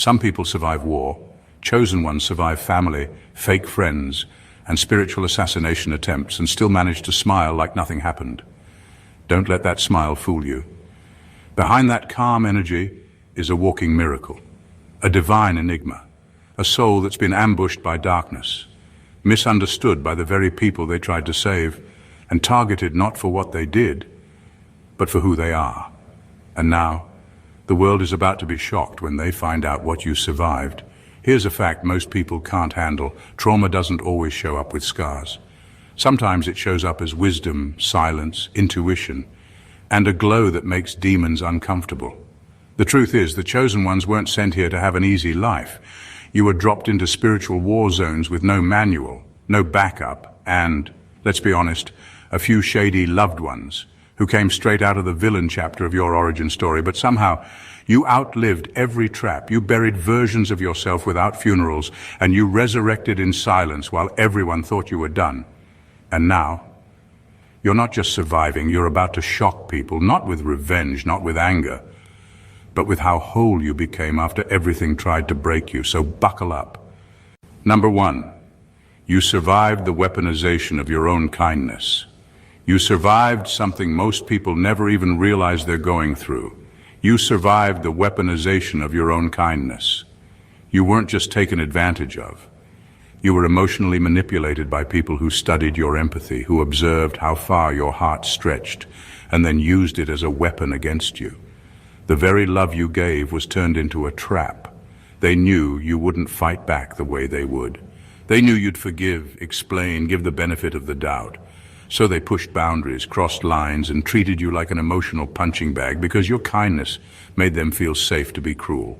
Some people survive war. Chosen ones survive family, fake friends, and spiritual assassination attempts and still manage to smile like nothing happened. Don't let that smile fool you. Behind that calm energy is a walking miracle, a divine enigma, a soul that's been ambushed by darkness, misunderstood by the very people they tried to save, and targeted not for what they did, but for who they are. And now, the world is about to be shocked when they find out what you survived. Here's a fact most people can't handle. Trauma doesn't always show up with scars. Sometimes it shows up as wisdom, silence, intuition, and a glow that makes demons uncomfortable. The truth is, the chosen ones weren't sent here to have an easy life. You were dropped into spiritual war zones with no manual, no backup, and, let's be honest, a few shady loved ones who came straight out of the villain chapter of your origin story, but somehow you outlived every trap. You buried versions of yourself without funerals, and you resurrected in silence while everyone thought you were done. And now, you're not just surviving, you're about to shock people, not with revenge, not with anger, but with how whole you became after everything tried to break you. So buckle up. Number 1, you survived the weaponization of your own kindness. You survived something most people never even realize they're going through. You survived the weaponization of your own kindness. You weren't just taken advantage of. You were emotionally manipulated by people who studied your empathy, who observed how far your heart stretched, and then used it as a weapon against you. The very love you gave was turned into a trap. They knew you wouldn't fight back the way they would. They knew you'd forgive, explain, give the benefit of the doubt. So they pushed boundaries, crossed lines, and treated you like an emotional punching bag because your kindness made them feel safe to be cruel.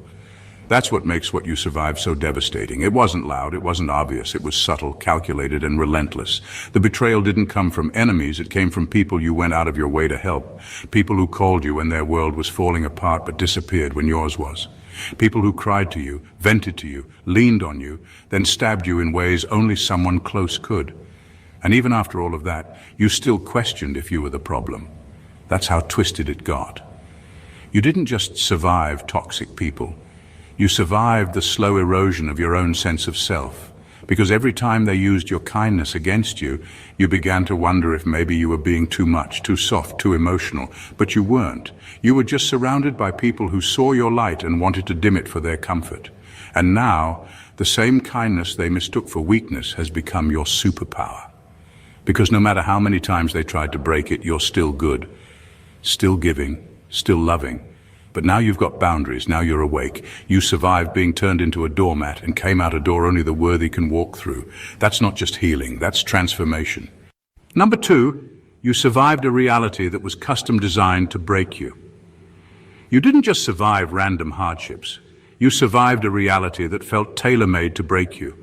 That's what makes what you survived so devastating. It wasn't loud, it wasn't obvious, it was subtle, calculated, and relentless. The betrayal didn't come from enemies, it came from people you went out of your way to help. People who called you when their world was falling apart but disappeared when yours was. People who cried to you, vented to you, leaned on you, then stabbed you in ways only someone close could. And even after all of that, you still questioned if you were the problem. That's how twisted it got. You didn't just survive toxic people. You survived the slow erosion of your own sense of self. Because every time they used your kindness against you, you began to wonder if maybe you were being too much, too soft, too emotional. But you weren't. You were just surrounded by people who saw your light and wanted to dim it for their comfort. And now, the same kindness they mistook for weakness has become your superpower. Because no matter how many times they tried to break it, you're still good, still giving, still loving. But now you've got boundaries, now you're awake. You survived being turned into a doormat and came out a door only the worthy can walk through. That's not just healing, that's transformation. Number 2, you survived a reality that was custom designed to break you. You didn't just survive random hardships. You survived a reality that felt tailor-made to break you.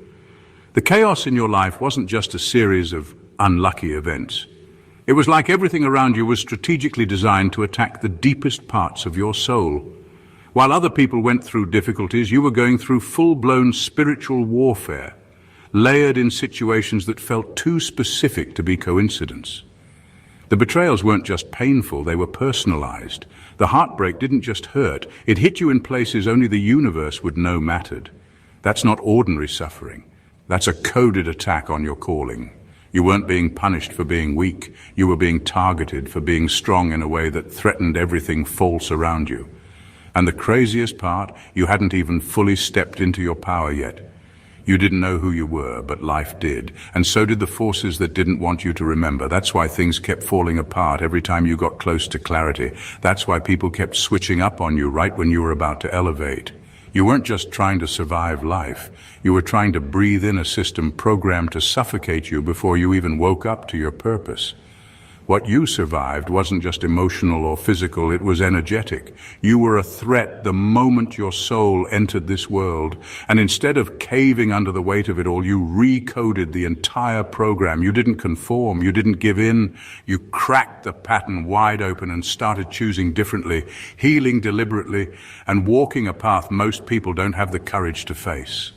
The chaos in your life wasn't just a series of unlucky events. It was like everything around you was strategically designed to attack the deepest parts of your soul. While other people went through difficulties, you were going through full-blown spiritual warfare, layered in situations that felt too specific to be coincidence. The betrayals weren't just painful, they were personalized. The heartbreak didn't just hurt, it hit you in places only the universe would know mattered. That's not ordinary suffering. That's a coded attack on your calling. You weren't being punished for being weak. You were being targeted for being strong in a way that threatened everything false around you. And the craziest part, you hadn't even fully stepped into your power yet. You didn't know who you were, but life did. And so did the forces that didn't want you to remember. That's why things kept falling apart every time you got close to clarity. That's why people kept switching up on you right when you were about to elevate. You weren't just trying to survive life. You were trying to breathe in a system programmed to suffocate you before you even woke up to your purpose. What you survived wasn't just emotional or physical, it was energetic. You were a threat the moment your soul entered this world, and instead of caving under the weight of it all, you recoded the entire program. You didn't conform, you didn't give in, you cracked the pattern wide open and started choosing differently, healing deliberately, and walking a path most people don't have the courage to face.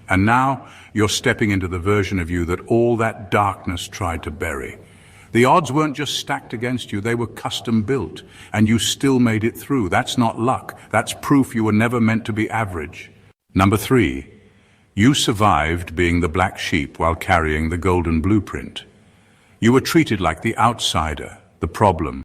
And now, you're stepping into the version of you that all that darkness tried to bury. The odds weren't just stacked against you, they were custom built, and you still made it through. That's not luck, that's proof you were never meant to be average. Number 3. You survived being the black sheep while carrying the golden blueprint. You were treated like the outsider, the problem,